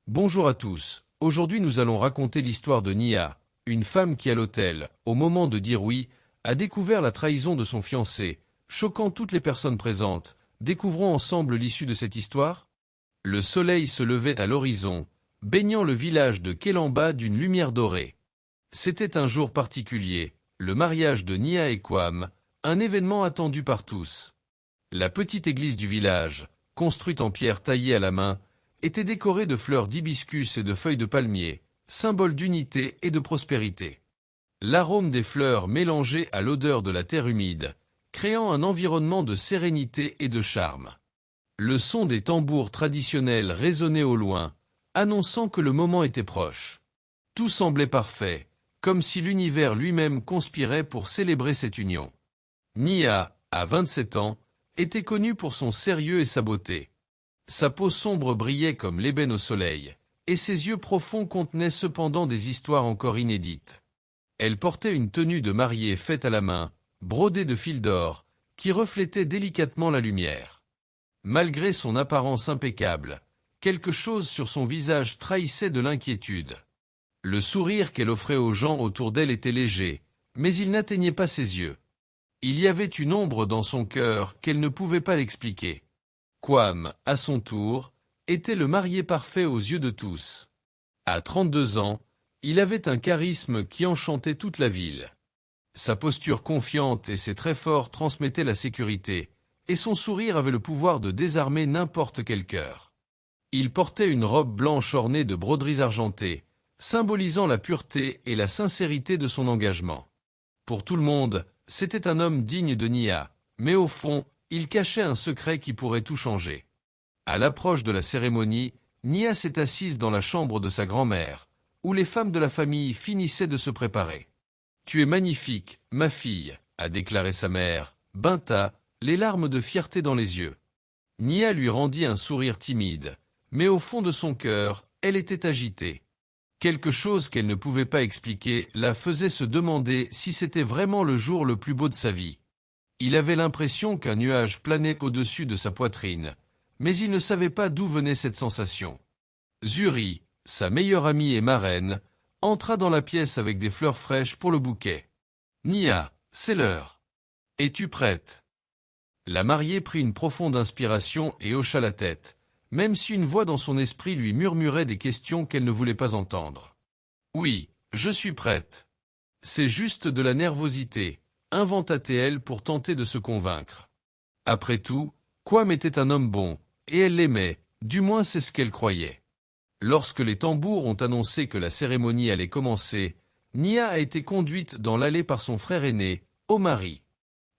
Bonjour à tous, aujourd'hui nous allons raconter l'histoire de Nia, une femme qui à l'hôtel, au moment de dire oui, a découvert la trahison de son fiancé, choquant toutes les personnes présentes. Découvrons ensemble l'issue de cette histoire. Le soleil se levait à l'horizon, baignant le village de Kelamba d'une lumière dorée. C'était un jour particulier, le mariage de Nia et Kwam, un événement attendu par tous. La petite église du village, construite en pierre taillée à la main, était décorée de fleurs d'hibiscus et de feuilles de palmier, symbole d'unité et de prospérité. L'arôme des fleurs mélangé à l'odeur de la terre humide, créant un environnement de sérénité et de charme. Le son des tambours traditionnels résonnait au loin, annonçant que le moment était proche. Tout semblait parfait, comme si l'univers lui-même conspirait pour célébrer cette union. Nia, à 27 ans, était connue pour son sérieux et sa beauté. Sa peau sombre brillait comme l'ébène au soleil, et ses yeux profonds contenaient cependant des histoires encore inédites. Elle portait une tenue de mariée faite à la main, brodée de fils d'or, qui reflétait délicatement la lumière. Malgré son apparence impeccable, quelque chose sur son visage trahissait de l'inquiétude. Le sourire qu'elle offrait aux gens autour d'elle était léger, mais il n'atteignait pas ses yeux. Il y avait une ombre dans son cœur qu'elle ne pouvait pas expliquer. Kwam, à son tour, était le marié parfait aux yeux de tous. À 32 ans, il avait un charisme qui enchantait toute la ville. Sa posture confiante et ses traits forts transmettaient la sécurité, et son sourire avait le pouvoir de désarmer n'importe quel cœur. Il portait une robe blanche ornée de broderies argentées, symbolisant la pureté et la sincérité de son engagement. Pour tout le monde, c'était un homme digne de Nia, mais au fond, il cachait un secret qui pourrait tout changer. À l'approche de la cérémonie, Nia s'est assise dans la chambre de sa grand-mère, où les femmes de la famille finissaient de se préparer. « Tu es magnifique, ma fille », a déclaré sa mère, Binta, les larmes de fierté dans les yeux. Nia lui rendit un sourire timide, mais au fond de son cœur, elle était agitée. Quelque chose qu'elle ne pouvait pas expliquer la faisait se demander si c'était vraiment le jour le plus beau de sa vie. Il avait l'impression qu'un nuage planait au-dessus de sa poitrine, mais il ne savait pas d'où venait cette sensation. Zuri, sa meilleure amie et marraine, entra dans la pièce avec des fleurs fraîches pour le bouquet. « Nia, c'est l'heure. Es-tu prête ?» La mariée prit une profonde inspiration et hocha la tête, même si une voix dans son esprit lui murmurait des questions qu'elle ne voulait pas entendre. « Oui, je suis prête. C'est juste de la nervosité, inventa-t-elle pour tenter de se convaincre. Après tout, Kwam était un homme bon, et elle l'aimait, du moins c'est ce qu'elle croyait. Lorsque les tambours ont annoncé que la cérémonie allait commencer, Nia a été conduite dans l'allée par son frère aîné, Omari.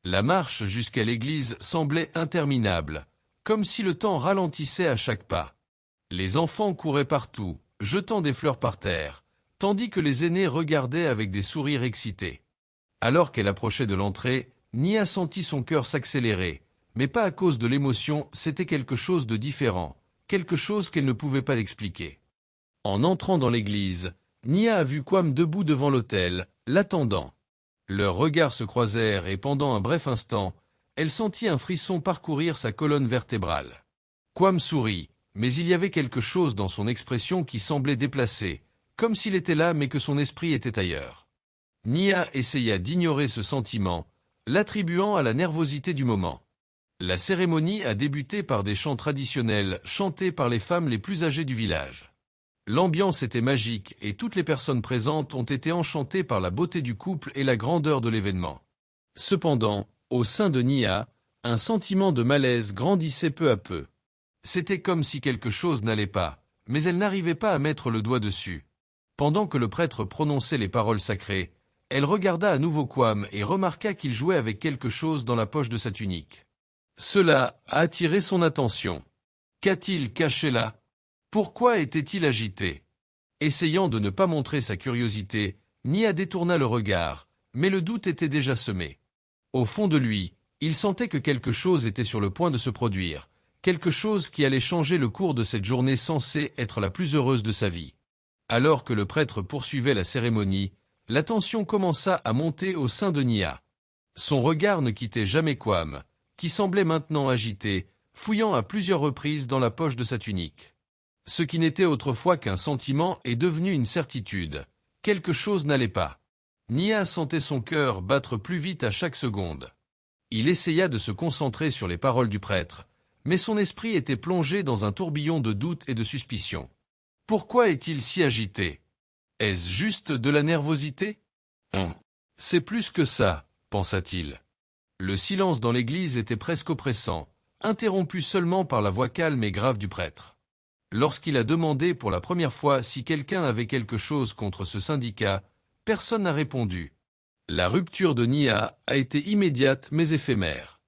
La marche jusqu'à l'église semblait interminable, comme si le temps ralentissait à chaque pas. Les enfants couraient partout, jetant des fleurs par terre, tandis que les aînés regardaient avec des sourires excités. Alors qu'elle approchait de l'entrée, Nia sentit son cœur s'accélérer, mais pas à cause de l'émotion, c'était quelque chose de différent, quelque chose qu'elle ne pouvait pas expliquer. En entrant dans l'église, Nia a vu Kwam debout devant l'autel, l'attendant. Leurs regards se croisèrent et pendant un bref instant, elle sentit un frisson parcourir sa colonne vertébrale. Kwam sourit, mais il y avait quelque chose dans son expression qui semblait déplacé, comme s'il était là mais que son esprit était ailleurs. Nia essaya d'ignorer ce sentiment, l'attribuant à la nervosité du moment. La cérémonie a débuté par des chants traditionnels chantés par les femmes les plus âgées du village. L'ambiance était magique et toutes les personnes présentes ont été enchantées par la beauté du couple et la grandeur de l'événement. Cependant, au sein de Nia, un sentiment de malaise grandissait peu à peu. C'était comme si quelque chose n'allait pas, mais elle n'arrivait pas à mettre le doigt dessus. Pendant que le prêtre prononçait les paroles sacrées, elle regarda à nouveau Kwam et remarqua qu'il jouait avec quelque chose dans la poche de sa tunique. Cela a attiré son attention. Qu'a-t-il caché là? Pourquoi était-il agité? Essayant de ne pas montrer sa curiosité, Nia détourna le regard, mais le doute était déjà semé. Au fond de lui, il sentait que quelque chose était sur le point de se produire, quelque chose qui allait changer le cours de cette journée censée être la plus heureuse de sa vie. Alors que le prêtre poursuivait la cérémonie, la tension commença à monter au sein de Nia. Son regard ne quittait jamais Kwam, qui semblait maintenant agité, fouillant à plusieurs reprises dans la poche de sa tunique. Ce qui n'était autrefois qu'un sentiment est devenu une certitude. Quelque chose n'allait pas. Nia sentait son cœur battre plus vite à chaque seconde. Il essaya de se concentrer sur les paroles du prêtre, mais son esprit était plongé dans un tourbillon de doutes et de suspicions. Pourquoi est-il si agité? Est-ce juste de la nervosité? C'est plus que ça, pensa-t-il. Le silence dans l'église était presque oppressant, interrompu seulement par la voix calme et grave du prêtre. Lorsqu'il a demandé pour la première fois si quelqu'un avait quelque chose contre ce syndicat, personne n'a répondu. La rupture de Nia a été immédiate mais éphémère.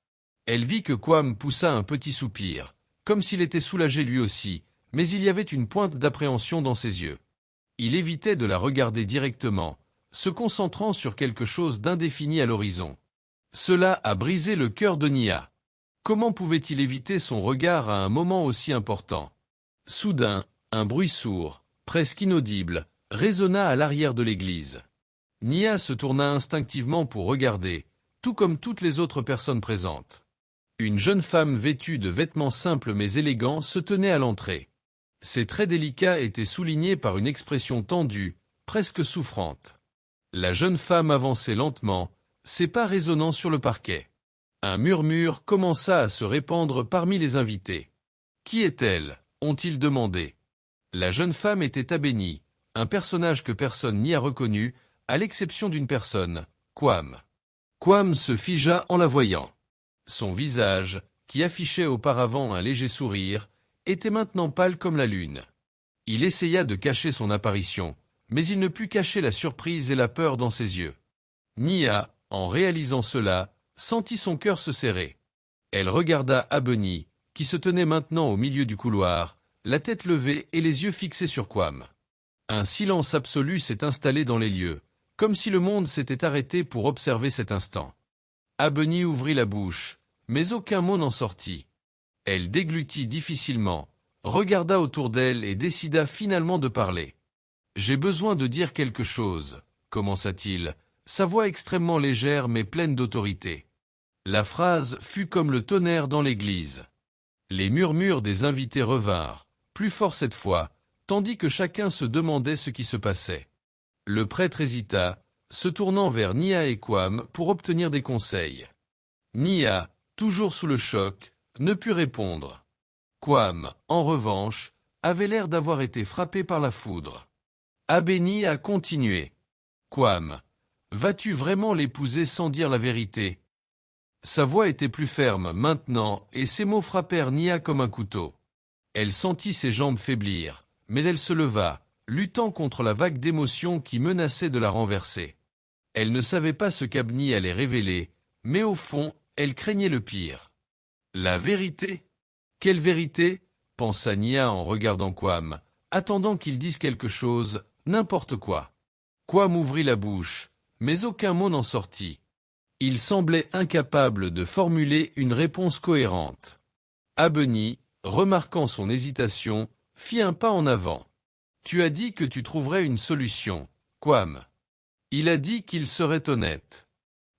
Elle vit que Kwame poussa un petit soupir, comme s'il était soulagé lui aussi, mais il y avait une pointe d'appréhension dans ses yeux. Il évitait de la regarder directement, se concentrant sur quelque chose d'indéfini à l'horizon. Cela a brisé le cœur de Nia. Comment pouvait-il éviter son regard à un moment aussi important? Soudain, un bruit sourd, presque inaudible, résonna à l'arrière de l'église. Nia se tourna instinctivement pour regarder, tout comme toutes les autres personnes présentes. Une jeune femme vêtue de vêtements simples mais élégants se tenait à l'entrée. Ses traits délicats étaient soulignés par une expression tendue, presque souffrante. La jeune femme avançait lentement, ses pas résonnant sur le parquet. Un murmure commença à se répandre parmi les invités. « Qui est-elle » ont-ils demandé. La jeune femme était Abeni, un personnage que personne n'y a reconnu, à l'exception d'une personne, Kwame. Kwame se figea en la voyant. Son visage, qui affichait auparavant un léger sourire, était maintenant pâle comme la lune. Il essaya de cacher son apparition, mais il ne put cacher la surprise et la peur dans ses yeux. Nia, en réalisant cela, sentit son cœur se serrer. Elle regarda Abeni, qui se tenait maintenant au milieu du couloir, la tête levée et les yeux fixés sur Kwame. Un silence absolu s'est installé dans les lieux, comme si le monde s'était arrêté pour observer cet instant. Abeni ouvrit la bouche, mais aucun mot n'en sortit. Elle déglutit difficilement, regarda autour d'elle et décida finalement de parler. « J'ai besoin de dire quelque chose », commença-t-il, sa voix extrêmement légère mais pleine d'autorité. La phrase fut comme le tonnerre dans l'église. Les murmures des invités revinrent, plus forts cette fois, tandis que chacun se demandait ce qui se passait. Le prêtre hésita, se tournant vers Nia et Kwame pour obtenir des conseils. Nia, toujours sous le choc, ne put répondre. Kwame, en revanche, avait l'air d'avoir été frappé par la foudre. Abeni a continué. « Kwame, vas-tu vraiment l'épouser sans dire la vérité ?» Sa voix était plus ferme maintenant et ses mots frappèrent Nia comme un couteau. Elle sentit ses jambes faiblir, mais elle se leva, luttant contre la vague d'émotions qui menaçait de la renverser. Elle ne savait pas ce qu'Abeni allait révéler, mais au fond, elle craignait le pire. La vérité? Quelle vérité? Pensa Nia en regardant Kwame, attendant qu'il dise quelque chose, n'importe quoi. Kwame ouvrit la bouche, mais aucun mot n'en sortit. Il semblait incapable de formuler une réponse cohérente. Abeni, remarquant son hésitation, fit un pas en avant. « Tu as dit que tu trouverais une solution, Kwame. Il a dit qu'il serait honnête.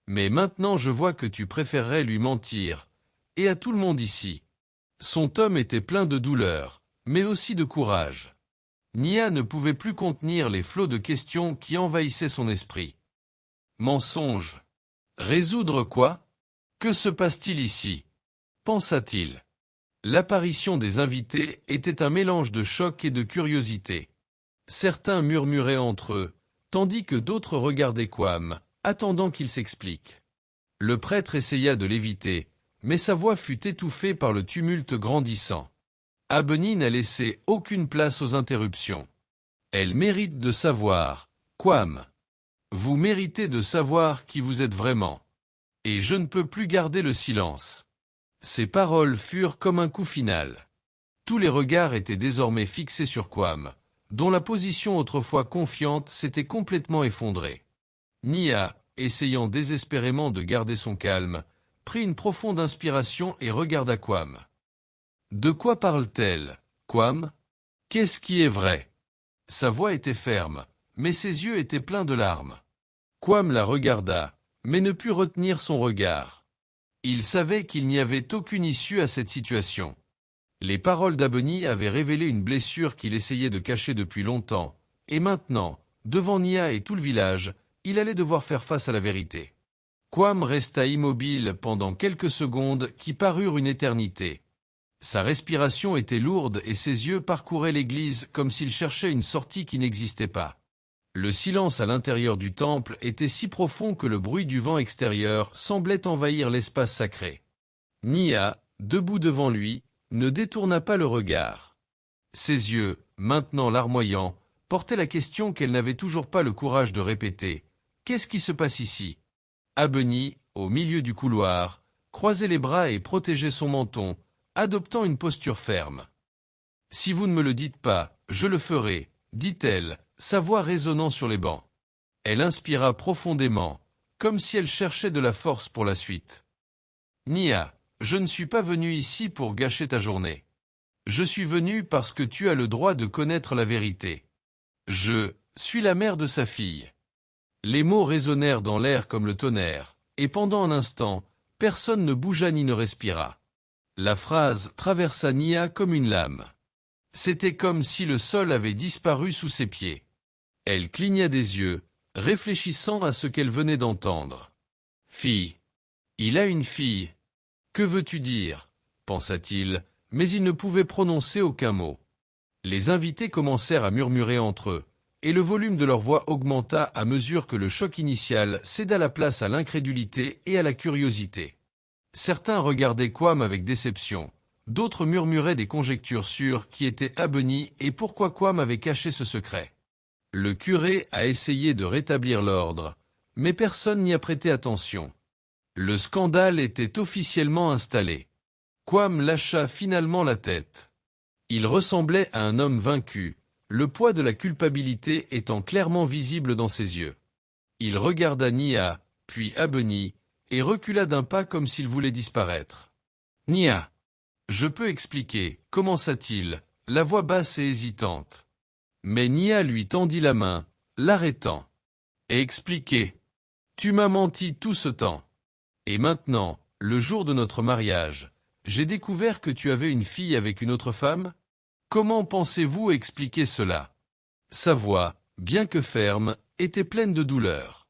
Mais maintenant je vois que tu préférerais lui mentir, et à tout le monde ici. » Son tome était plein de douleur, mais aussi de courage. Nia ne pouvait plus contenir les flots de questions qui envahissaient son esprit. Mensonge. Résoudre quoi? Que se passe-t-il ici? Pensa-t-il. L'apparition des invités était un mélange de choc et de curiosité. Certains murmuraient entre eux, tandis que d'autres regardaient Kwame, attendant qu'il s'explique. Le prêtre essaya de l'éviter, mais sa voix fut étouffée par le tumulte grandissant. Abeni n'a laissé aucune place aux interruptions. Elle mérite de savoir, Kwame. Vous méritez de savoir qui vous êtes vraiment. Et je ne peux plus garder le silence. Ces paroles furent comme un coup final. Tous les regards étaient désormais fixés sur Kwame, dont la position autrefois confiante s'était complètement effondrée. Nia, essayant désespérément de garder son calme, prit une profonde inspiration et regarda Kwame. « De quoi parle-t-elle, Kwame? Qu'est-ce qui est vrai ?» Sa voix était ferme, mais ses yeux étaient pleins de larmes. Kwame la regarda, mais ne put retenir son regard. Il savait qu'il n'y avait aucune issue à cette situation. Les paroles d'Abeni avaient révélé une blessure qu'il essayait de cacher depuis longtemps, et maintenant, devant Nia et tout le village, il allait devoir faire face à la vérité. Kwam resta immobile pendant quelques secondes qui parurent une éternité. Sa respiration était lourde et ses yeux parcouraient l'église comme s'il cherchait une sortie qui n'existait pas. Le silence à l'intérieur du temple était si profond que le bruit du vent extérieur semblait envahir l'espace sacré. Nia, debout devant lui, ne détourna pas le regard. Ses yeux, maintenant larmoyants, portaient la question qu'elle n'avait toujours pas le courage de répéter. « Qu'est-ce qui se passe ici ?» Abeni, au milieu du couloir, croisait les bras et protégeait son menton, adoptant une posture ferme. « Si vous ne me le dites pas, je le ferai, » dit-elle, sa voix résonnant sur les bancs. Elle inspira profondément, comme si elle cherchait de la force pour la suite. « Nia, je ne suis pas venu ici pour gâcher ta journée. Je suis venu parce que tu as le droit de connaître la vérité. Je suis la mère de sa fille. » Les mots résonnèrent dans l'air comme le tonnerre, et pendant un instant, personne ne bougea ni ne respira. La phrase traversa Nia comme une lame. C'était comme si le sol avait disparu sous ses pieds. Elle cligna des yeux, réfléchissant à ce qu'elle venait d'entendre. « Fille. Il a une fille. Que veux-tu dire ?» pensa-t-il, mais il ne pouvait prononcer aucun mot. Les invités commencèrent à murmurer entre eux, et le volume de leur voix augmenta à mesure que le choc initial céda la place à l'incrédulité et à la curiosité. Certains regardaient Kwam avec déception, d'autres murmuraient des conjectures sur qui était Abeni et pourquoi Kwam avait caché ce secret. Le curé a essayé de rétablir l'ordre, mais personne n'y a prêté attention. Le scandale était officiellement installé. Kwam lâcha finalement la tête. Il ressemblait à un homme vaincu, le poids de la culpabilité étant clairement visible dans ses yeux. Il regarda Nia, puis Abeni, et recula d'un pas comme s'il voulait disparaître. « Nia, je peux expliquer, commença-t-il, la voix basse et hésitante. Mais Nia lui tendit la main, l'arrêtant. « Expliquer. Tu m'as menti tout ce temps. Et maintenant, le jour de notre mariage, j'ai découvert que tu avais une fille avec une autre femme ? Comment pensez-vous expliquer cela ?» Sa voix, bien que ferme, était pleine de douleur.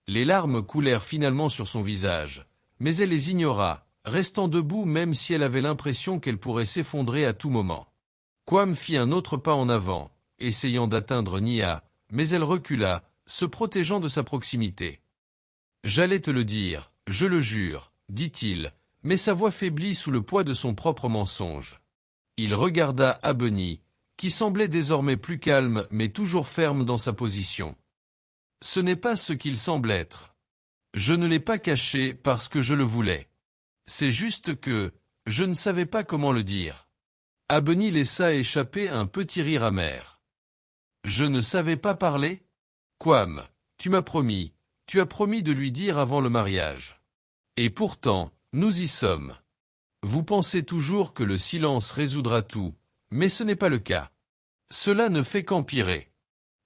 Les larmes coulèrent finalement sur son visage, mais elle les ignora, restant debout même si elle avait l'impression qu'elle pourrait s'effondrer à tout moment. Kwam fit un autre pas en avant, essayant d'atteindre Nia, mais elle recula, se protégeant de sa proximité. « J'allais te le dire, je le jure, » dit-il, mais sa voix faiblit sous le poids de son propre mensonge. Il regarda Abeni, qui semblait désormais plus calme mais toujours ferme dans sa position. « Ce n'est pas ce qu'il semble être. Je ne l'ai pas caché parce que je le voulais. C'est juste que je ne savais pas comment le dire. » Abeni laissa échapper un petit rire amer. « Je ne savais pas parler ? Kwam, tu as promis de lui dire avant le mariage. Et pourtant, nous y sommes. Vous pensez toujours que le silence résoudra tout, mais ce n'est pas le cas. Cela ne fait qu'empirer. »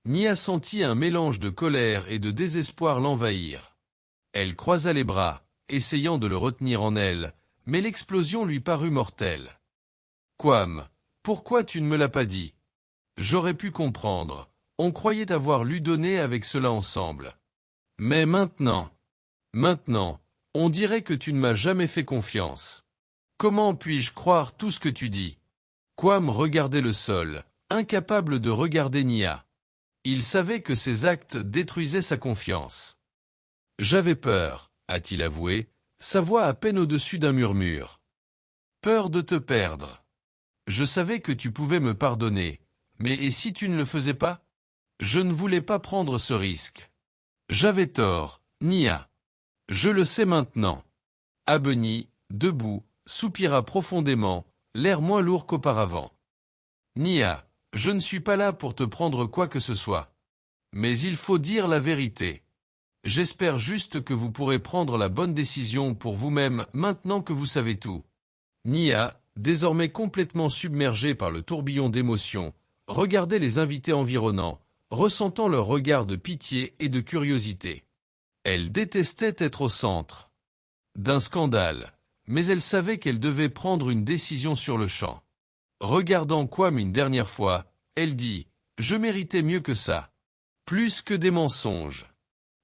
Nia sentit un mélange de colère et de désespoir l'envahir. Elle croisa les bras, essayant de le retenir en elle, mais l'explosion lui parut mortelle. « Kwam, pourquoi tu ne me l'as pas dit ? J'aurais pu comprendre, on croyait avoir lu donné avec cela ensemble. Mais maintenant, on dirait que tu ne m'as jamais fait confiance. Comment puis-je croire tout ce que tu dis ?» Kwam regardait le sol, incapable de regarder Nia. Il savait que ses actes détruisaient sa confiance. « J'avais peur, » a-t-il avoué, sa voix à peine au-dessus d'un murmure. « Peur de te perdre. Je savais que tu pouvais me pardonner, mais et si tu ne le faisais pas ? Je ne voulais pas prendre ce risque. J'avais tort, Nia. Je le sais maintenant. » Abeni, debout, soupira profondément, l'air moins lourd qu'auparavant. « Nia, je ne suis pas là pour te prendre quoi que ce soit. Mais il faut dire la vérité. J'espère juste que vous pourrez prendre la bonne décision pour vous-même maintenant que vous savez tout. » Nia, désormais complètement submergée par le tourbillon d'émotions, regardait les invités environnants, ressentant leur regard de pitié et de curiosité. Elle détestait être au centre d'un scandale, mais elle savait qu'elle devait prendre une décision sur le champ. Regardant Kwam une dernière fois, elle dit « Je méritais mieux que ça. Plus que des mensonges.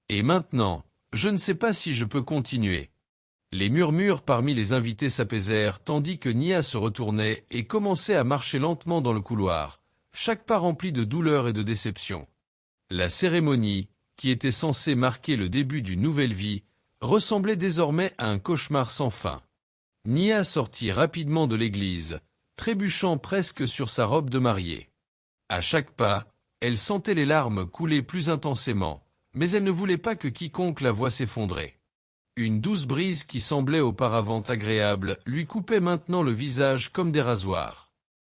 Et maintenant, je ne sais pas si je peux continuer. » Les murmures parmi les invités s'apaisèrent tandis que Nia se retournait et commençait à marcher lentement dans le couloir, chaque pas rempli de douleur et de déception. La cérémonie, qui était censée marquer le début d'une nouvelle vie, ressemblait désormais à un cauchemar sans fin. Nia sortit rapidement de l'église, trébuchant presque sur sa robe de mariée. À chaque pas, elle sentait les larmes couler plus intensément, mais elle ne voulait pas que quiconque la voie s'effondrer. Une douce brise qui semblait auparavant agréable lui coupait maintenant le visage comme des rasoirs.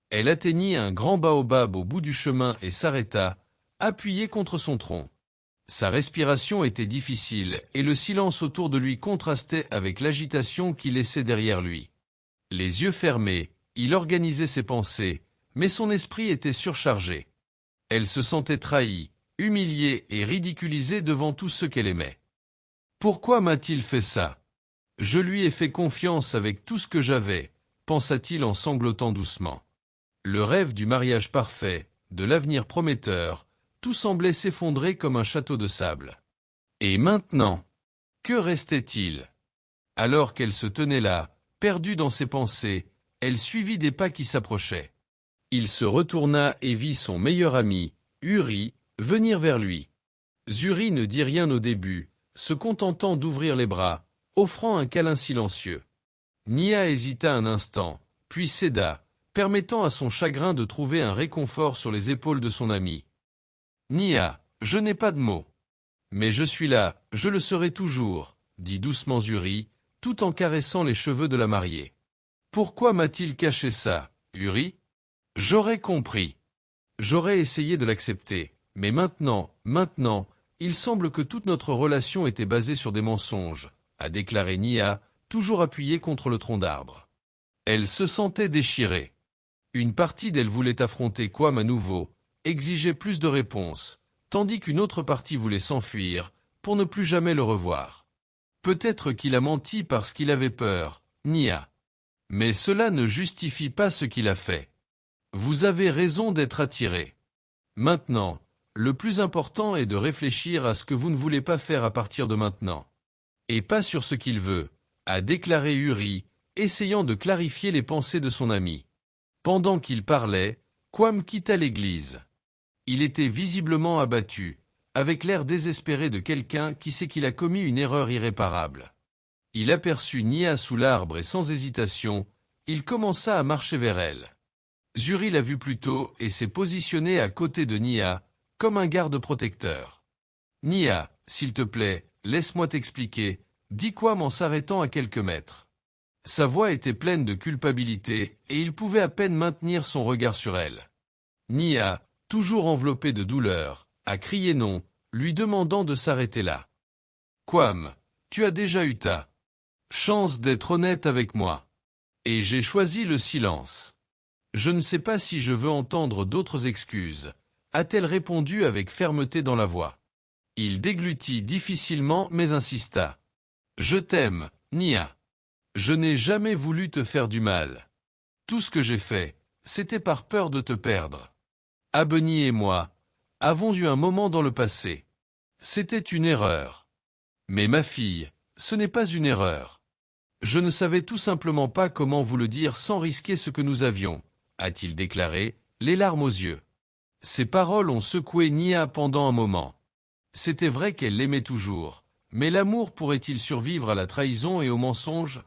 Elle atteignit un grand baobab au bout du chemin et s'arrêta, appuyée contre son tronc. Sa respiration était difficile et le silence autour de lui contrastait avec l'agitation qu'il laissait derrière lui. Les yeux fermés, il organisait ses pensées, mais son esprit était surchargé. Elle se sentait trahie, humiliée et ridiculisée devant tous ceux qu'elle aimait. Pourquoi m'a-t-il fait ça? Je lui ai fait confiance avec tout ce que j'avais, pensa-t-il en sanglotant doucement. Le rêve du mariage parfait, de l'avenir prometteur, tout semblait s'effondrer comme un château de sable. Et maintenant, que restait-il? Alors qu'elle se tenait là, perdue dans ses pensées, elle suivit des pas qui s'approchaient. Il se retourna et vit son meilleur ami, Uri, venir vers lui. Uri ne dit rien au début, se contentant d'ouvrir les bras, offrant un câlin silencieux. Nia hésita un instant, puis céda, permettant à son chagrin de trouver un réconfort sur les épaules de son ami. « Nia, je n'ai pas de mots. Mais je suis là, je le serai toujours, » dit doucement Uri, tout en caressant les cheveux de la mariée. « Pourquoi m'a-t-il caché ça, Uri? J'aurais compris. J'aurais essayé de l'accepter, mais maintenant, il semble que toute notre relation était basée sur des mensonges, » a déclaré Nia, toujours appuyée contre le tronc d'arbre. Elle se sentait déchirée. Une partie d'elle voulait affronter Kwam à nouveau, exigeait plus de réponses, tandis qu'une autre partie voulait s'enfuir, pour ne plus jamais le revoir. Peut-être qu'il a menti parce qu'il avait peur, Nia. Mais cela ne justifie pas ce qu'il a fait. Vous avez raison d'être attiré. Maintenant, le plus important est de réfléchir à ce que vous ne voulez pas faire à partir de maintenant. Et pas sur ce qu'il veut, a déclaré Uri, essayant de clarifier les pensées de son ami. Pendant qu'il parlait, Kwam quitta l'église. Il était visiblement abattu, avec l'air désespéré de quelqu'un qui sait qu'il a commis une erreur irréparable. Il aperçut Nia sous l'arbre et sans hésitation, il commença à marcher vers elle. Uri l'a vu plus tôt et s'est positionné à côté de Nia, comme un garde protecteur. « Nia, s'il te plaît, laisse-moi t'expliquer, » dit Kwam en s'arrêtant à quelques mètres. Sa voix était pleine de culpabilité et il pouvait à peine maintenir son regard sur elle. Nia, toujours enveloppée de douleur, a crié non, lui demandant de s'arrêter là. « Kwam, tu as déjà eu ta chance d'être honnête avec moi. Et j'ai choisi le silence. Je ne sais pas si je veux entendre d'autres excuses, » a-t-elle répondu avec fermeté dans la voix. Il déglutit difficilement mais insista. « Je t'aime, Nia. Je n'ai jamais voulu te faire du mal. Tout ce que j'ai fait, c'était par peur de te perdre. Abeni et moi avons eu un moment dans le passé. C'était une erreur. Mais ma fille, ce n'est pas une erreur. Je ne savais tout simplement pas comment vous le dire sans risquer ce que nous avions, » a-t-il déclaré, les larmes aux yeux. Ces paroles ont secoué Nia pendant un moment. C'était vrai qu'elle l'aimait toujours, mais l'amour pourrait-il survivre à la trahison et au mensonge?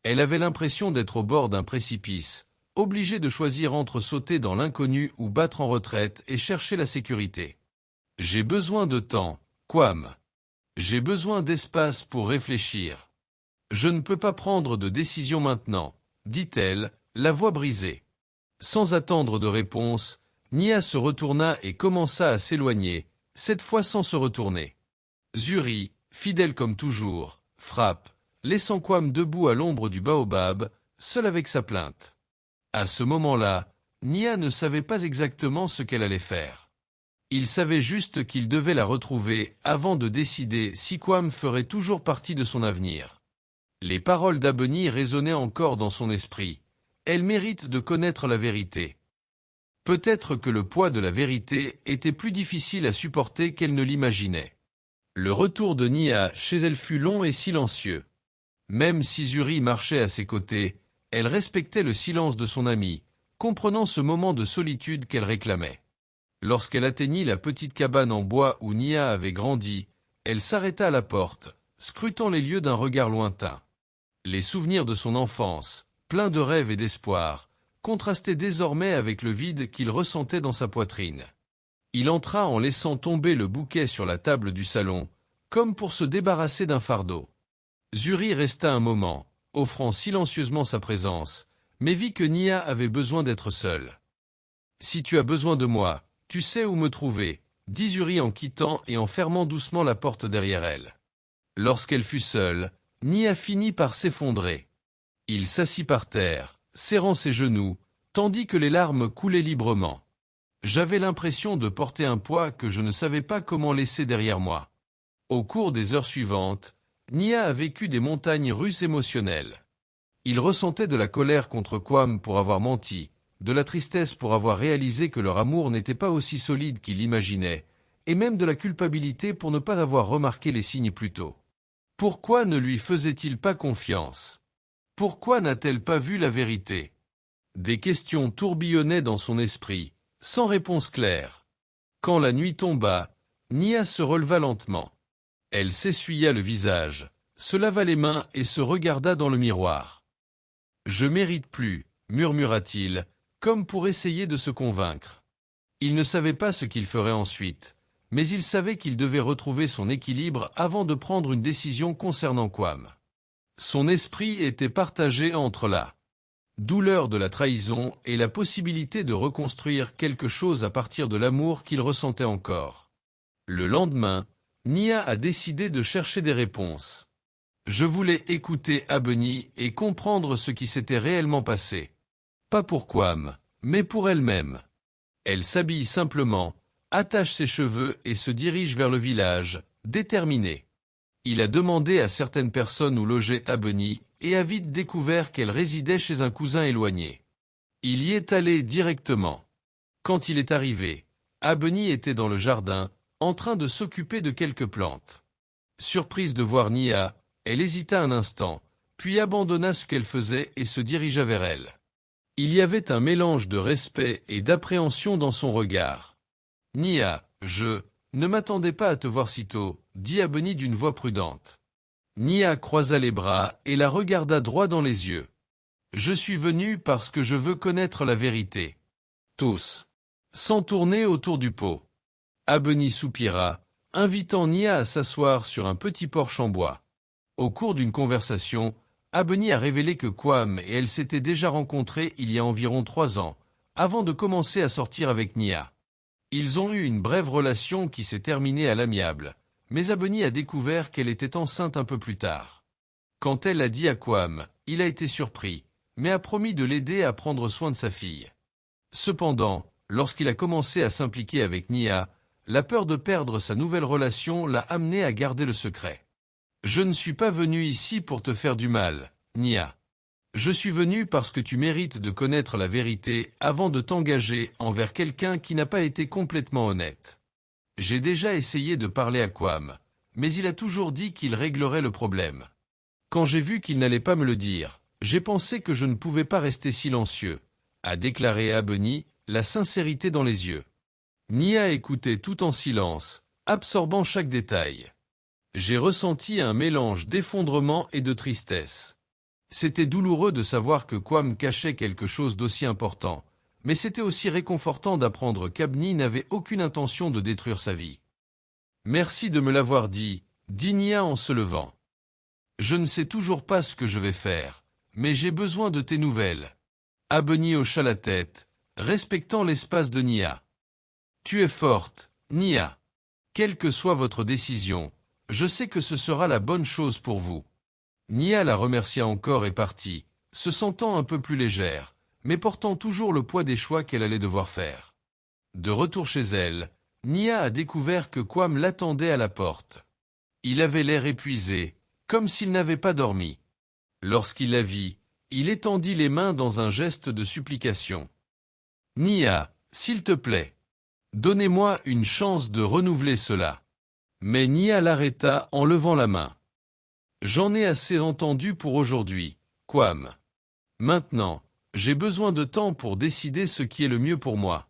Elle avait l'impression d'être au bord d'un précipice, obligée de choisir entre sauter dans l'inconnu ou battre en retraite et chercher la sécurité. « J'ai besoin de temps, Kwam. J'ai besoin d'espace pour réfléchir. Je ne peux pas prendre de décision maintenant, » dit-elle, la voix brisée. Sans attendre de réponse, Nia se retourna et commença à s'éloigner, cette fois sans se retourner. Uri, fidèle comme toujours, frappe, laissant Kwam debout à l'ombre du baobab, seul avec sa plainte. À ce moment-là, Nia ne savait pas exactement ce qu'elle allait faire. Il savait juste qu'il devait la retrouver avant de décider si Kwam ferait toujours partie de son avenir. Les paroles d'Abeni résonnaient encore dans son esprit. elle mérite de connaître la vérité. Peut-être que le poids de la vérité était plus difficile à supporter qu'elle ne l'imaginait. Le retour de Nia chez elle fut long et silencieux. Même si Zuri marchait à ses côtés, elle respectait le silence de son amie, comprenant ce moment de solitude qu'elle réclamait. Lorsqu'elle atteignit la petite cabane en bois où Nia avait grandi, elle s'arrêta à la porte, scrutant les lieux d'un regard lointain. Les souvenirs de son enfance, pleins de rêves et d'espoir, contrastaient désormais avec le vide qu'il ressentait dans sa poitrine. Il entra en laissant tomber le bouquet sur la table du salon, comme pour se débarrasser d'un fardeau. Zuri resta un moment, offrant silencieusement sa présence, mais vit que Nia avait besoin d'être seule. « Si tu as besoin de moi, tu sais où me trouver », dit Zuri en quittant et en fermant doucement la porte derrière elle. Lorsqu'elle fut seule, Nia finit par s'effondrer. Il s'assit par terre, serrant ses genoux, tandis que les larmes coulaient librement. J'avais l'impression de porter un poids que je ne savais pas comment laisser derrière moi. Au cours des heures suivantes, Nia a vécu des montagnes russes émotionnelles. Il ressentait de la colère contre Kwam pour avoir menti, de la tristesse pour avoir réalisé que leur amour n'était pas aussi solide qu'il l'imaginait, et même de la culpabilité pour ne pas avoir remarqué les signes plus tôt. Pourquoi ne lui faisait-il pas confiance? Pourquoi n'a-t-elle pas vu la vérité? Des questions tourbillonnaient dans son esprit, sans réponse claire. Quand la nuit tomba, Nia se releva lentement. Elle s'essuya le visage, se lava les mains et se regarda dans le miroir. « Je mérite plus », murmura-t-il, comme pour essayer de se convaincre. Il ne savait pas ce qu'il ferait ensuite, mais il savait qu'il devait retrouver son équilibre avant de prendre une décision concernant Kwam. Son esprit était partagé entre la douleur de la trahison et la possibilité de reconstruire quelque chose à partir de l'amour qu'il ressentait encore. Le lendemain, Nia a décidé de chercher des réponses. Je voulais écouter Abeni et comprendre ce qui s'était réellement passé. Pas pour Kwam, mais pour elle-même. Elle s'habille simplement, attache ses cheveux et se dirige vers le village, déterminée. Il a demandé à certaines personnes où logeait Abeni et a vite découvert qu'elle résidait chez un cousin éloigné. Il y est allé directement. Quand il est arrivé, Abeni était dans le jardin, en train de s'occuper de quelques plantes. Surprise de voir Nia, elle hésita un instant, puis abandonna ce qu'elle faisait et se dirigea vers elle. Il y avait un mélange de respect et d'appréhension dans son regard. « Nia, je ne m'attendais pas à te voir si tôt », dit Abeni d'une voix prudente. Nia croisa les bras et la regarda droit dans les yeux. « Je suis venu parce que je veux connaître la vérité. » Tous. Sans tourner autour du pot. Abeni soupira, invitant Nia à s'asseoir sur un petit porche en bois. Au cours d'une conversation, Abeni a révélé que Kwam et elle s'étaient déjà rencontrés il y a environ 3 ans, avant de commencer à sortir avec Nia. Ils ont eu une brève relation qui s'est terminée à l'amiable, mais Abeni a découvert qu'elle était enceinte un peu plus tard. Quand elle l'a dit à Kwam, il a été surpris, mais a promis de l'aider à prendre soin de sa fille. Cependant, lorsqu'il a commencé à s'impliquer avec Nia, la peur de perdre sa nouvelle relation l'a amené à garder le secret. « Je ne suis pas venu ici pour te faire du mal, Nia. Je suis venu parce que tu mérites de connaître la vérité avant de t'engager envers quelqu'un qui n'a pas été complètement honnête. J'ai déjà essayé de parler à Kwam, mais il a toujours dit qu'il réglerait le problème. Quand j'ai vu qu'il n'allait pas me le dire, j'ai pensé que je ne pouvais pas rester silencieux, » a déclaré Abeni, la sincérité dans les yeux. Nia écoutait tout en silence, absorbant chaque détail. J'ai ressenti un mélange d'effondrement et de tristesse. C'était douloureux de savoir que Kwam cachait quelque chose d'aussi important, mais c'était aussi réconfortant d'apprendre qu'Abeni n'avait aucune intention de détruire sa vie. « Merci de me l'avoir dit », dit Nia en se levant. « Je ne sais toujours pas ce que je vais faire, mais j'ai besoin de tes nouvelles. » Abeni hocha la tête, respectant l'espace de Nia. « Tu es forte, Nia. Quelle que soit votre décision, je sais que ce sera la bonne chose pour vous. » Nia la remercia encore et partit, se sentant un peu plus légère, mais portant toujours le poids des choix qu'elle allait devoir faire. De retour chez elle, Nia a découvert que Kwam l'attendait à la porte. Il avait l'air épuisé, comme s'il n'avait pas dormi. Lorsqu'il la vit, Il étendit les mains dans un geste de supplication. Nia, s'il te plaît. Donnez-moi une chance de renouveler cela. Mais Nia l'arrêta en levant la main. J'en ai assez entendu pour aujourd'hui, Kwam. Maintenant, j'ai besoin de temps pour décider ce qui est le mieux pour moi.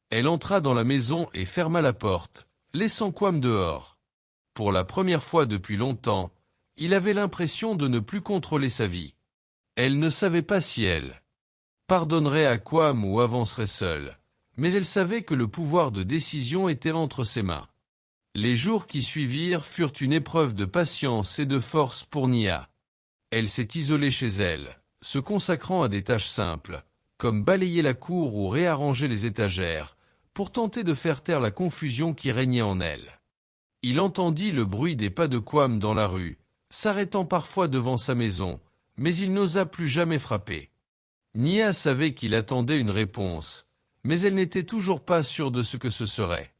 Elle entra dans la maison et ferma la porte, laissant Kwam dehors. Pour la première fois depuis longtemps, il avait l'impression de ne plus contrôler sa vie. Elle ne savait pas si elle pardonnerait à Kwam ou avancerait seule, mais elle savait que le pouvoir de décision était entre ses mains. Les jours qui suivirent furent une épreuve de patience et de force pour Nia. Elle s'est isolée chez elle, se consacrant à des tâches simples, comme balayer la cour ou réarranger les étagères, pour tenter de faire taire la confusion qui régnait en elle. Il entendit le bruit des pas de Kwam dans la rue, s'arrêtant parfois devant sa maison, mais il n'osa plus jamais frapper. Nia savait qu'il attendait une réponse, mais elle n'était toujours pas sûre de ce que ce serait.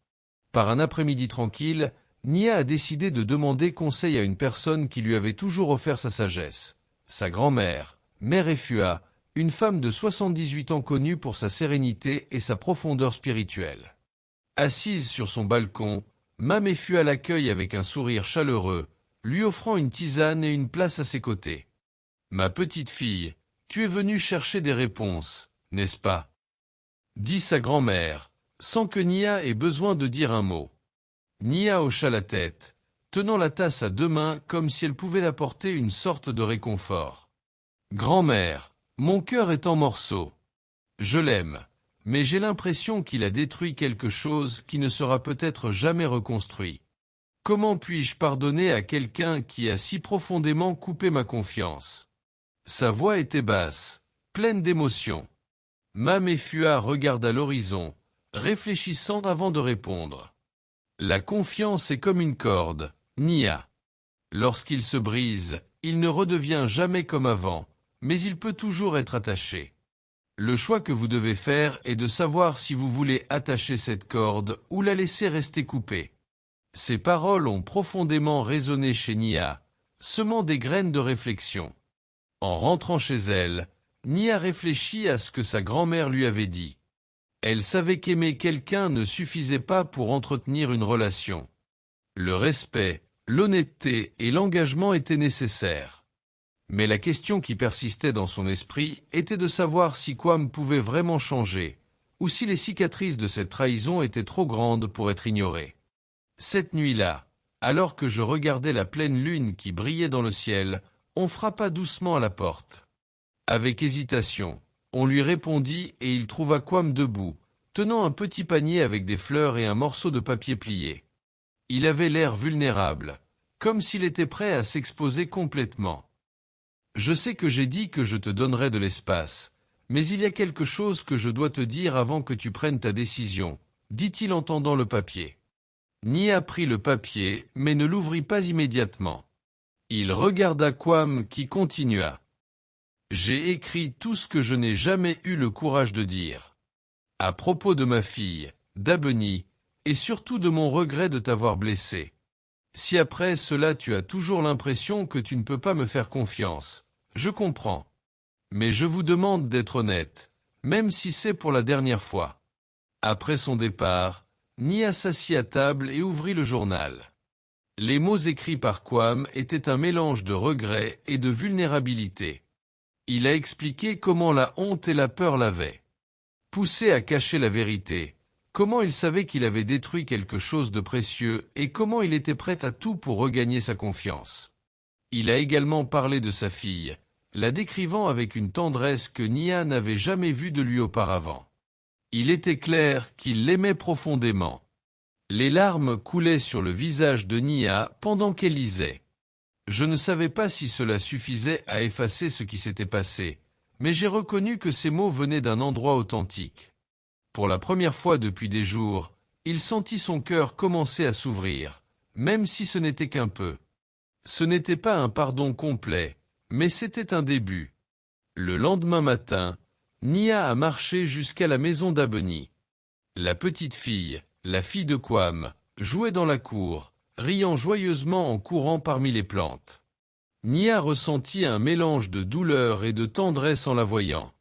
Par un après-midi tranquille, Nia a décidé de demander conseil à une personne qui lui avait toujours offert sa sagesse, sa grand-mère, Mère Efua, une femme de 78 ans connue pour sa sérénité et sa profondeur spirituelle. Assise sur son balcon, Mame Efua l'accueille avec un sourire chaleureux, lui offrant une tisane et une place à ses côtés. « Ma petite fille, tu es venue chercher des réponses, n'est-ce pas ?» dit sa grand-mère, sans que Nia ait besoin de dire un mot. Nia hocha la tête, tenant la tasse à deux mains comme si elle pouvait apporter une sorte de réconfort. « Grand-mère, mon cœur est en morceaux. Je l'aime, mais j'ai l'impression qu'il a détruit quelque chose qui ne sera peut-être jamais reconstruit. Comment puis-je pardonner à quelqu'un qui a si profondément coupé ma confiance ?» Sa voix était basse, pleine d'émotion. Mame Efua regarda l'horizon, réfléchissant avant de répondre. La confiance est comme une corde, Nia. Lorsqu'il se brise, il ne redevient jamais comme avant, mais il peut toujours être attaché. Le choix que vous devez faire est de savoir si vous voulez attacher cette corde ou la laisser rester coupée. Ces paroles ont profondément résonné chez Nia, semant des graines de réflexion. En rentrant chez elle, Nia réfléchit à ce que sa grand-mère lui avait dit. Elle savait qu'aimer quelqu'un ne suffisait pas pour entretenir une relation. Le respect, l'honnêteté et l'engagement étaient nécessaires. Mais la question qui persistait dans son esprit était de savoir si Kwam pouvait vraiment changer, ou si les cicatrices de cette trahison étaient trop grandes pour être ignorées. Cette nuit-là, alors que je regardais la pleine lune qui brillait dans le ciel, on frappa doucement à la porte. Avec hésitation, on lui répondit et il trouva Kwam debout, tenant un petit panier avec des fleurs et un morceau de papier plié. Il avait l'air vulnérable, comme s'il était prêt à s'exposer complètement. « Je sais que j'ai dit que je te donnerais de l'espace, mais il y a quelque chose que je dois te dire avant que tu prennes ta décision, » dit-il en tendant le papier. Nia prit le papier, mais ne l'ouvrit pas immédiatement. Il regarda Kwam qui continua. « J'ai écrit tout ce que je n'ai jamais eu le courage de dire. À propos de ma fille, d'Abeni, et surtout de mon regret de t'avoir blessé. Si après cela tu as toujours l'impression que tu ne peux pas me faire confiance, je comprends. Mais je vous demande d'être honnête, même si c'est pour la dernière fois. » Après son départ, Nia s'assit à table et ouvrit le journal. Les mots écrits par Kwam étaient un mélange de regret et de vulnérabilité. Il a expliqué comment la honte et la peur l'avaient poussé à cacher la vérité, comment il savait qu'il avait détruit quelque chose de précieux et comment il était prêt à tout pour regagner sa confiance. Il a également parlé de sa fille, la décrivant avec une tendresse que Nia n'avait jamais vue de lui auparavant. Il était clair qu'il l'aimait profondément. Les larmes coulaient sur le visage de Nia pendant qu'elle lisait. Je ne savais pas si cela suffisait à effacer ce qui s'était passé, mais j'ai reconnu que ces mots venaient d'un endroit authentique. Pour la première fois depuis des jours, il sentit son cœur commencer à s'ouvrir, même si ce n'était qu'un peu. Ce n'était pas un pardon complet, mais c'était un début. Le lendemain matin, Nia a marché jusqu'à la maison d'Abeni. La petite fille, la fille de Kwam, jouait dans la cour, riant joyeusement en courant parmi les plantes. Nia ressentit un mélange de douleur et de tendresse en la voyant.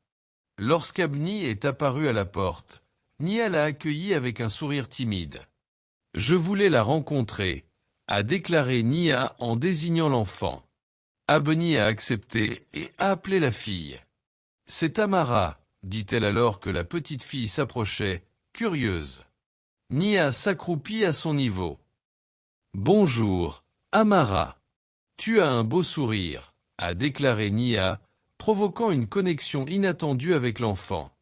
Lorsqu'Abni est apparu à la porte, Nia l'a accueilli avec un sourire timide. « Je voulais la rencontrer », a déclaré Nia en désignant l'enfant. Abni a accepté et a appelé la fille. « C'est Amara », dit-elle alors que la petite fille s'approchait, curieuse. Nia s'accroupit à son niveau. « Bonjour, Amara. Tu as un beau sourire », a déclaré Nia, provoquant une connexion inattendue avec l'enfant.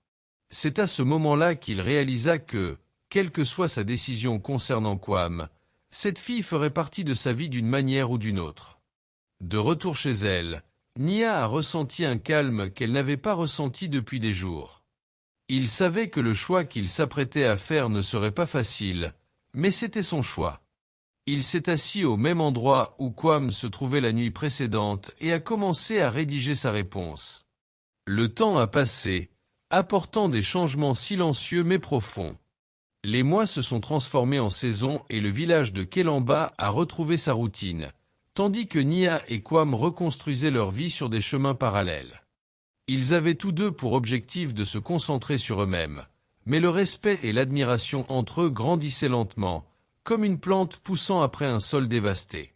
C'est à ce moment-là qu'il réalisa que, quelle que soit sa décision concernant Kwam, cette fille ferait partie de sa vie d'une manière ou d'une autre. De retour chez elle, Nia a ressenti un calme qu'elle n'avait pas ressenti depuis des jours. Il savait que le choix qu'il s'apprêtait à faire ne serait pas facile, mais c'était son choix. Il s'est assis au même endroit où Kwam se trouvait la nuit précédente et a commencé à rédiger sa réponse. Le temps a passé, apportant des changements silencieux mais profonds. Les mois se sont transformés en saisons et le village de Kelamba a retrouvé sa routine, tandis que Nia et Kwam reconstruisaient leur vie sur des chemins parallèles. Ils avaient tous deux pour objectif de se concentrer sur eux-mêmes, mais le respect et l'admiration entre eux grandissaient lentement, comme une plante poussant après un sol dévasté.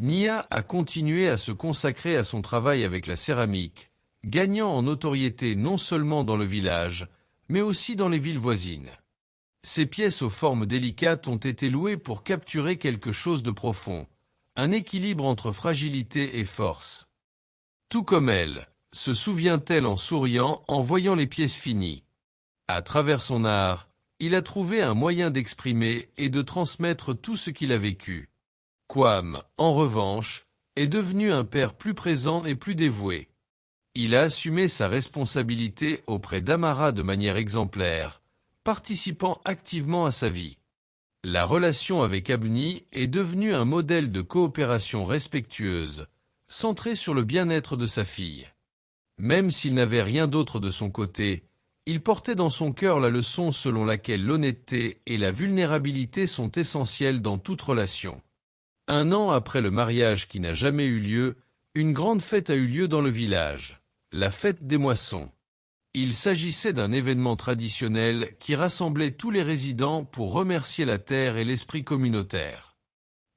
Nia a continué à se consacrer à son travail avec la céramique, gagnant en notoriété non seulement dans le village, mais aussi dans les villes voisines. Ces pièces aux formes délicates ont été louées pour capturer quelque chose de profond, un équilibre entre fragilité et force. Tout comme elle, se souvient-elle en souriant en voyant les pièces finies. À travers son art, il a trouvé un moyen d'exprimer et de transmettre tout ce qu'il a vécu. Kwam, en revanche, est devenu un père plus présent et plus dévoué. Il a assumé sa responsabilité auprès d'Amara de manière exemplaire, participant activement à sa vie. La relation avec Abni est devenue un modèle de coopération respectueuse, centré sur le bien-être de sa fille. Même s'il n'avait rien d'autre de son côté, il portait dans son cœur la leçon selon laquelle l'honnêteté et la vulnérabilité sont essentielles dans toute relation. 1 an après le mariage qui n'a jamais eu lieu, une grande fête a eu lieu dans le village, la fête des moissons. Il s'agissait d'un événement traditionnel qui rassemblait tous les résidents pour remercier la terre et l'esprit communautaire.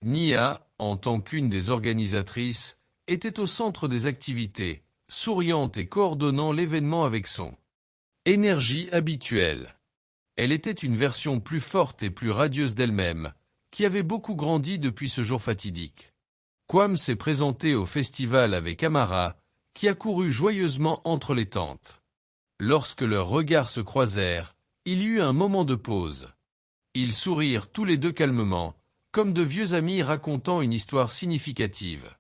Nia, en tant qu'une des organisatrices, était au centre des activités, souriante et coordonnant l'événement avec son énergie habituelle. Elle était une version plus forte et plus radieuse d'elle-même, qui avait beaucoup grandi depuis ce jour fatidique. Kwam s'est présenté au festival avec Amara, qui a couru joyeusement entre les tentes. Lorsque leurs regards se croisèrent, il y eut un moment de pause. Ils sourirent tous les deux calmement, comme de vieux amis racontant une histoire significative.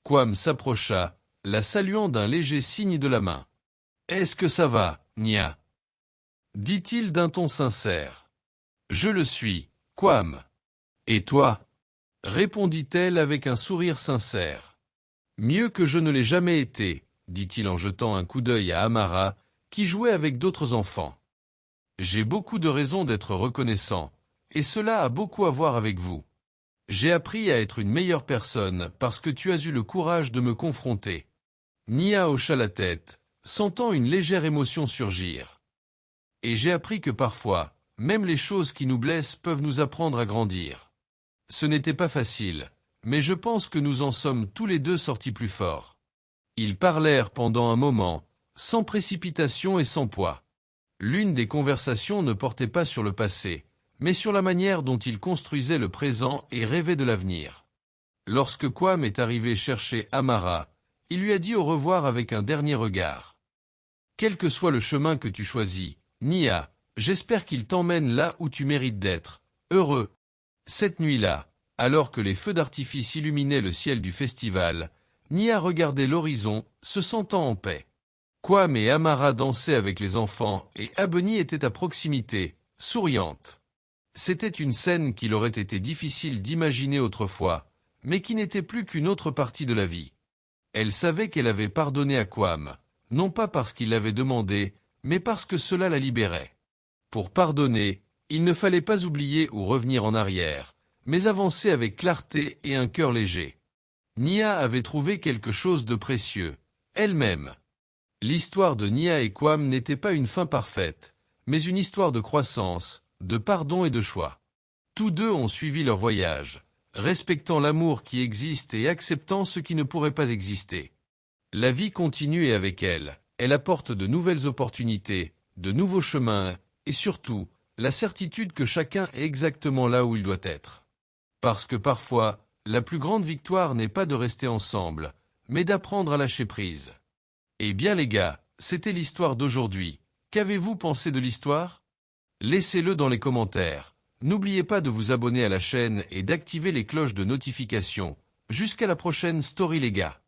Kwam s'approcha, la saluant d'un léger signe de la main. « Est-ce que ça va, Nia ?» dit-il d'un ton sincère. « Je le suis, Kwam. Et toi ?» répondit-elle avec un sourire sincère. « Mieux que je ne l'ai jamais été, » dit-il en jetant un coup d'œil à Amara, qui jouait avec d'autres enfants. « J'ai beaucoup de raisons d'être reconnaissant, et cela a beaucoup à voir avec vous. J'ai appris à être une meilleure personne parce que tu as eu le courage de me confronter. » Nia hocha la tête, sentant une légère émotion surgir. « Et j'ai appris que parfois, même les choses qui nous blessent peuvent nous apprendre à grandir. Ce n'était pas facile, mais je pense que nous en sommes tous les deux sortis plus forts. » Ils parlèrent pendant un moment, sans précipitation et sans poids. L'une des conversations ne portait pas sur le passé, mais sur la manière dont ils construisaient le présent et rêvaient de l'avenir. Lorsque Kwam est arrivé chercher Amara, il lui a dit au revoir avec un dernier regard. « Quel que soit le chemin que tu choisis, Nia, j'espère qu'il t'emmène là où tu mérites d'être, heureux. » Cette nuit-là, alors que les feux d'artifice illuminaient le ciel du festival, Nia regardait l'horizon, se sentant en paix. Kwam et Amara dansaient avec les enfants et Abni était à proximité, souriante. C'était une scène qu'il aurait été difficile d'imaginer autrefois, mais qui n'était plus qu'une autre partie de la vie. Elle savait qu'elle avait pardonné à Kwam, non pas parce qu'il l'avait demandé, mais parce que cela la libérait. Pour pardonner, il ne fallait pas oublier ou revenir en arrière, mais avancer avec clarté et un cœur léger. Nia avait trouvé quelque chose de précieux, elle-même. L'histoire de Nia et Kwam n'était pas une fin parfaite, mais une histoire de croissance, de pardon et de choix. Tous deux ont suivi leur voyage, respectant l'amour qui existe et acceptant ce qui ne pourrait pas exister. La vie continue et avec elle, elle apporte de nouvelles opportunités, de nouveaux chemins, et surtout, la certitude que chacun est exactement là où il doit être. Parce que parfois, la plus grande victoire n'est pas de rester ensemble, mais d'apprendre à lâcher prise. Eh bien les gars, c'était l'histoire d'aujourd'hui. Qu'avez-vous pensé de l'histoire? Laissez-le dans les commentaires. N'oubliez pas de vous abonner à la chaîne et d'activer les cloches de notification. Jusqu'à la prochaine story les gars.